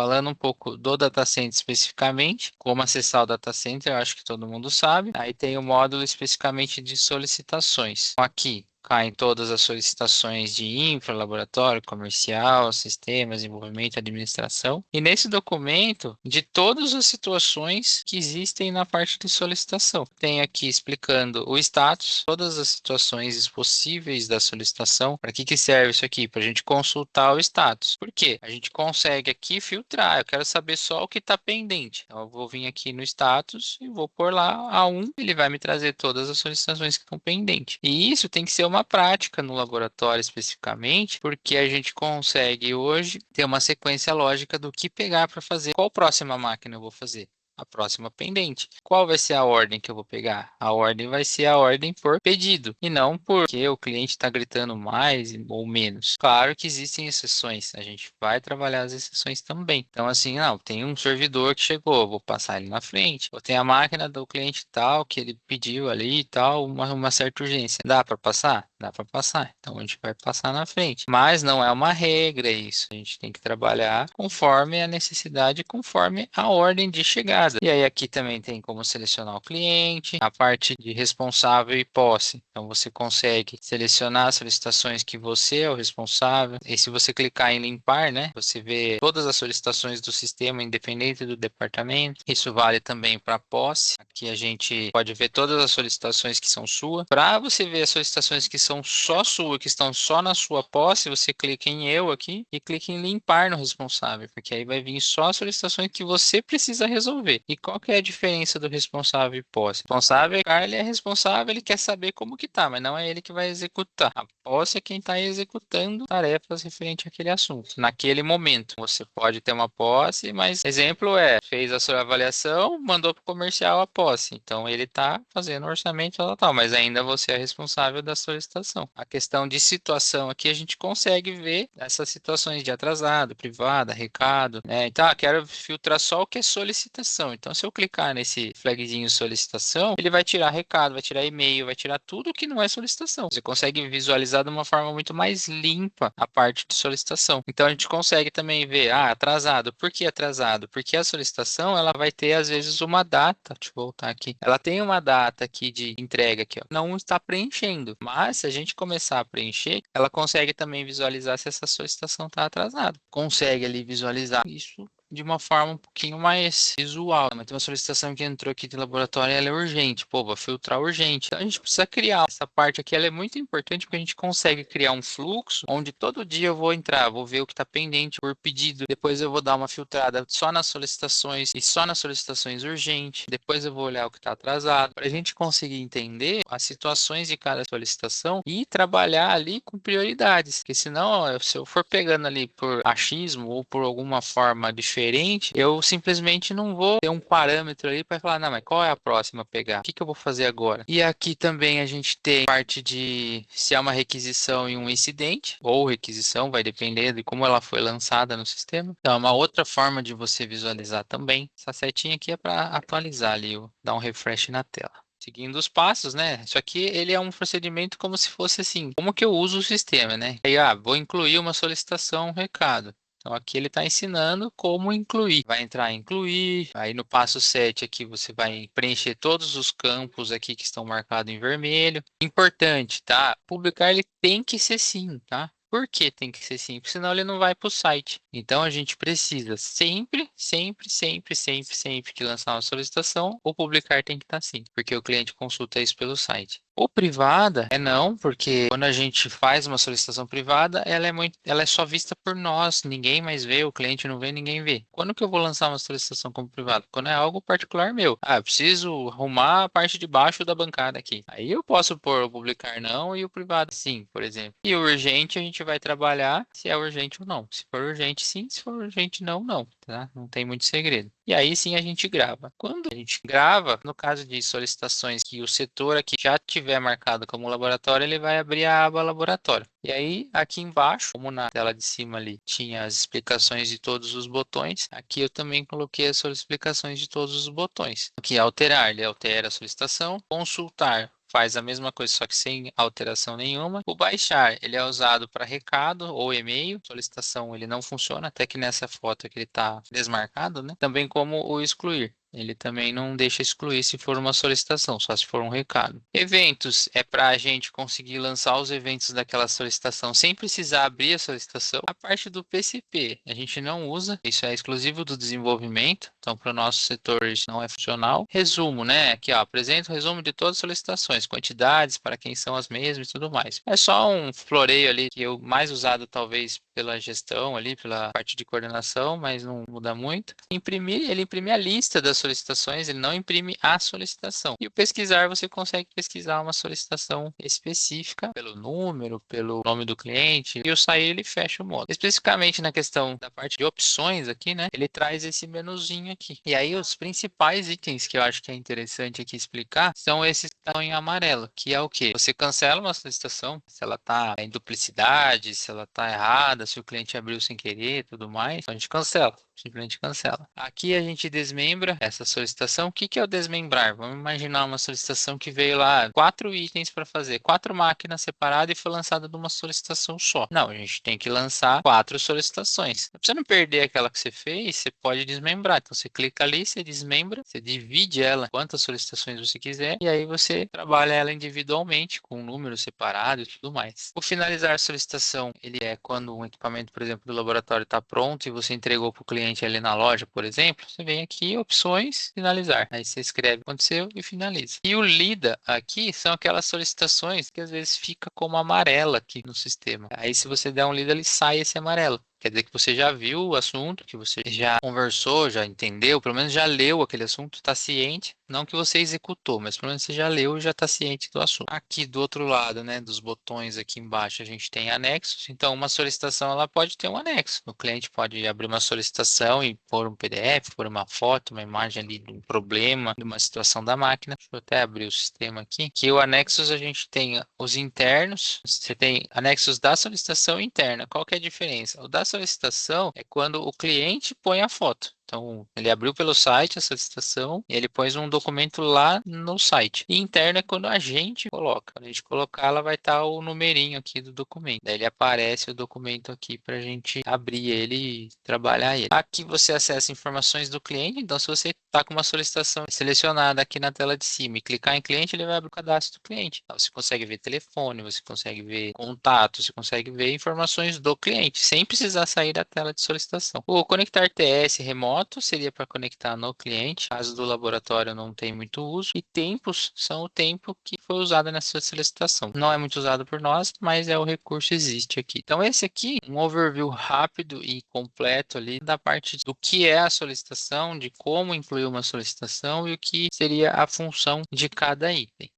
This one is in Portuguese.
Falando um pouco do data center especificamente, como acessar o data center, eu acho que todo mundo sabe. Aí tem o módulo especificamente de solicitações. Então, aqui caem todas as solicitações de infra, laboratório, comercial, sistemas, desenvolvimento, administração. E nesse documento, de todas as situações que existem na parte de solicitação. Tem aqui explicando o status, todas as situações possíveis da solicitação. Para que serve isso aqui? Para a gente consultar o status. Por quê? A gente consegue aqui filtrar. Eu quero saber só o que está pendente. Então, eu vou vir aqui no status e vou pôr lá A1. Ele vai me trazer todas as solicitações que estão pendentes. E isso tem que ser uma prática no laboratório especificamente, porque a gente consegue hoje ter uma sequência lógica do que pegar para fazer. Qual próxima máquina eu vou fazer? A próxima pendente. Qual vai ser a ordem que eu vou pegar? A ordem vai ser a ordem por pedido e não porque o cliente está gritando mais ou menos. Claro que existem exceções, a gente vai trabalhar as exceções também. Então, assim, não, tem um servidor que chegou, vou passar ele na frente. Ou tem a máquina do cliente tal que ele pediu ali e tal, uma certa urgência. Dá para passar? Dá para passar. Então, a gente vai passar na frente. Mas não é uma regra isso. A gente tem que trabalhar conforme a necessidade, conforme a ordem de chegada. E aí aqui também tem como selecionar o cliente, a parte de responsável e posse. Então você consegue selecionar as solicitações que você é o responsável. E se você clicar em limpar, né, você vê todas as solicitações do sistema, independente do departamento. Isso vale também para posse. Aqui a gente pode ver todas as solicitações que são suas. Para você ver as solicitações que são só sua, que estão só na sua posse, você clica em eu aqui e clica em limpar no responsável, porque aí vai vir só as solicitações que você precisa resolver. E qual que é a diferença do responsável e posse? O responsável, ele é responsável, ele quer saber como que tá, mas não é ele que vai executar. A posse é quem está executando tarefas referente àquele assunto, naquele momento. Você pode ter uma posse, mas exemplo fez a sua avaliação, mandou para o comercial a posse. Então ele está fazendo o orçamento tal, mas ainda você é responsável da solicitação. A questão de situação aqui a gente consegue ver essas situações de atrasado, privada, recado, né? Então, quero filtrar só o que é solicitação. Então, se eu clicar nesse flagzinho solicitação, ele vai tirar recado, vai tirar e-mail, vai tirar tudo que não é solicitação. Você consegue visualizar de uma forma muito mais limpa a parte de solicitação. Então, a gente consegue também ver, atrasado. Por que atrasado? Porque a solicitação, ela vai ter, às vezes, uma data. Deixa eu voltar aqui. Ela tem uma data aqui de entrega aqui, ó. Não está preenchendo. Mas, se a gente começar a preencher, ela consegue também visualizar se essa solicitação está atrasada. Consegue ali visualizar isso de uma forma um pouquinho mais visual. Mas tem uma solicitação que entrou aqui de laboratório e ela é urgente. Pô, vou filtrar urgente. Então a gente precisa criar essa parte aqui. Ela é muito importante porque a gente consegue criar um fluxo onde todo dia eu vou entrar, vou ver o que está pendente por pedido. Depois eu vou dar uma filtrada só nas solicitações e só nas solicitações urgentes. Depois eu vou olhar o que está atrasado. Para a gente conseguir entender as situações de cada solicitação e trabalhar ali com prioridades. Porque senão, se eu for pegando ali por achismo ou por alguma forma diferente, eu simplesmente não vou ter um parâmetro ali para falar, não, mas qual é a próxima a pegar? O que eu vou fazer agora? E aqui também a gente tem parte de se é uma requisição e um incidente, ou requisição, vai depender de como ela foi lançada no sistema. Então, é uma outra forma de você visualizar também. Essa setinha aqui é para atualizar ali, dar um refresh na tela. Seguindo os passos, né? Isso aqui, ele é um procedimento como se fosse assim, como que eu uso o sistema, né? Aí, vou incluir uma solicitação, um recado. Então, aqui ele está ensinando como incluir. Vai entrar em incluir. Aí no passo 7 aqui você vai preencher todos os campos aqui que estão marcados em vermelho. Importante, tá? Publicar ele tem que ser sim, tá? Por que tem que ser sim? Porque senão ele não vai para o site. Então a gente precisa sempre que lançar uma solicitação, o publicar tem que estar sim, porque o cliente consulta isso pelo site. O privada não, porque quando a gente faz uma solicitação privada, ela é só vista por nós, ninguém mais vê, o cliente não vê, ninguém vê. Quando que eu vou lançar uma solicitação como privada? Quando é algo particular meu. Eu preciso arrumar a parte de baixo da bancada aqui. Aí eu posso pôr o publicar não e o privado sim, por exemplo. E o urgente a gente vai trabalhar se é urgente ou não. Se for urgente sim, se for urgente não, não, tá? Não tem muito segredo. E aí sim a gente grava. Quando a gente grava, no caso de solicitações que o setor aqui já tiver marcado como laboratório, ele vai abrir a aba laboratório. E aí, aqui embaixo, como na tela de cima ali, tinha as explicações de todos os botões, aqui eu também coloquei as explicações de todos os botões. Aqui, alterar, ele altera a solicitação. Consultar, faz a mesma coisa, só que sem alteração nenhuma. O baixar, ele é usado para recado ou e-mail. Solicitação, ele não funciona, até que nessa foto aqui ele está desmarcado, né? Também como o excluir. Ele também não deixa excluir se for uma solicitação, só se for um recado. Eventos é para a gente conseguir lançar os eventos daquela solicitação sem precisar abrir a solicitação. A parte do PCP a gente não usa, isso é exclusivo do desenvolvimento, então para o nosso setor isso não é funcional. Resumo, né? Aqui, ó, apresento o resumo de todas as solicitações, quantidades, para quem são as mesmas e tudo mais. É só um floreio ali que é o mais usado talvez pela gestão ali, pela parte de coordenação, mas não muda muito. Imprimir, ele imprime a lista das solicitações, ele não imprime a solicitação. E o pesquisar, você consegue pesquisar uma solicitação específica pelo número, pelo nome do cliente, e o sair ele fecha o módulo. Especificamente na questão da parte de opções aqui, né, ele traz esse menuzinho aqui. E aí os principais itens que eu acho que é interessante aqui explicar são esses que estão em amarelo, que é o quê? Você cancela uma solicitação, se ela está em duplicidade, se ela está errada, se o cliente abriu sem querer, tudo mais, então a gente cancela. Simplesmente cancela. Aqui a gente desmembra essa solicitação. O que que é o desmembrar? Vamos imaginar uma solicitação que veio lá 4 itens para fazer, 4 máquinas separadas e foi lançada de uma solicitação só. Não, a gente tem que lançar 4 solicitações. Pra você não perder aquela que você fez, você pode desmembrar. Então você clica ali, você desmembra, você divide ela quantas solicitações você quiser e aí você trabalha ela individualmente com um número separado e tudo mais. O finalizar a solicitação, ele é quando um equipamento, por exemplo, do laboratório está pronto e você entregou para o cliente ali na loja, por exemplo, você vem aqui, opções, finalizar. Aí você escreve aconteceu e finaliza. E o lida aqui são aquelas solicitações que às vezes fica como amarela aqui no sistema. Aí se você der um lida, ele sai esse amarelo. Quer dizer que você já viu o assunto, que você já conversou, já entendeu, pelo menos já leu aquele assunto, está ciente. Não que você executou, mas pelo menos você já leu e já está ciente do assunto. Aqui do outro lado, né, dos botões aqui embaixo, a gente tem anexos. Então, uma solicitação ela pode ter um anexo. O cliente pode abrir uma solicitação e pôr um PDF, pôr uma foto, uma imagem ali de um problema, de uma situação da máquina. Deixa eu até abrir o sistema aqui. Que o anexos a gente tem os internos. Você tem anexos da solicitação interna. Qual que é a diferença? O da solicitação é quando o cliente põe a foto. Então, ele abriu pelo site a solicitação e ele pôs um documento lá no site. E interno é quando a gente coloca. Quando a gente colocar, ela vai estar o numerinho aqui do documento. Daí ele aparece o documento aqui para a gente abrir ele e trabalhar ele. Aqui você acessa informações do cliente. Então, se você está com uma solicitação selecionada aqui na tela de cima e clicar em cliente, ele vai abrir o cadastro do cliente. Então, você consegue ver telefone, você consegue ver contato, você consegue ver informações do cliente, sem precisar sair da tela de solicitação. O conectar TS remoto seria para conectar no cliente, caso do laboratório não tem muito uso, e tempos são o tempo que foi usado nessa solicitação. Não é muito usado por nós, mas o recurso existe aqui. Então esse aqui, um overview rápido e completo ali da parte do que é a solicitação, de como incluir uma solicitação e o que seria a função de cada item.